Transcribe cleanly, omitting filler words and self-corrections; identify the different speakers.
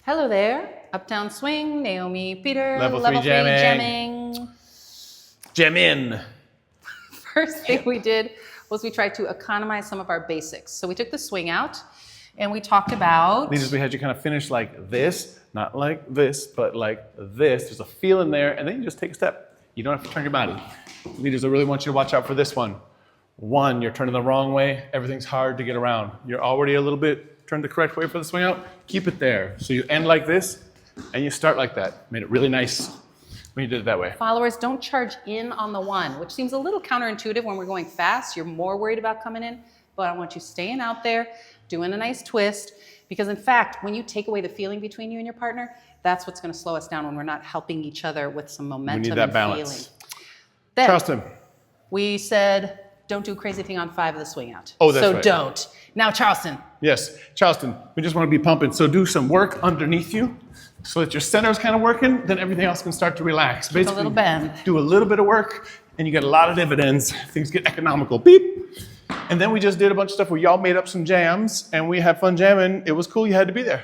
Speaker 1: Hello there, Uptown Swing, Naomi, Peter,
Speaker 2: Level 3 jamming. Jam in.
Speaker 1: First thing we did was we tried to economize some of our basics. So we took the swing out and we talked about...
Speaker 2: Leaders, we had you kind of finish like this, not like this, but like this. There's a feel in there, and then you just take a step. You don't have to turn your body. Leaders, I really want you to watch out for this one. One, you're turning the wrong way. Everything's hard to get around. You're already a little bit turned the correct way for the swing out. Keep it there. So you end like this, and you start like that. Made it really nice when you did it that way.
Speaker 1: Followers, don't charge in on the one, which seems a little counterintuitive when we're going fast. You're more worried about coming in, but I want you staying out there, doing a nice twist, because in fact, when you take away the feeling between you and your partner, that's what's going to slow us down when we're not helping each other with some momentum.
Speaker 2: We need that
Speaker 1: and
Speaker 2: balance.
Speaker 1: feeling. Then,
Speaker 2: Charleston.
Speaker 1: we said, don't do a crazy thing on 5 of the swing out.
Speaker 2: Oh, that's
Speaker 1: so
Speaker 2: right.
Speaker 1: don't. Now, Charleston.
Speaker 2: Yes, Charleston, we just want to be pumping. So do some work underneath you so that your center is kind of working, then everything else can start to relax.
Speaker 1: Take a little bend.
Speaker 2: Do a little bit of work, and you get a lot of dividends. Things get economical. Beep. And then we just did a bunch of stuff where y'all made up some jams, and we had fun jamming. It was cool. You had to be there.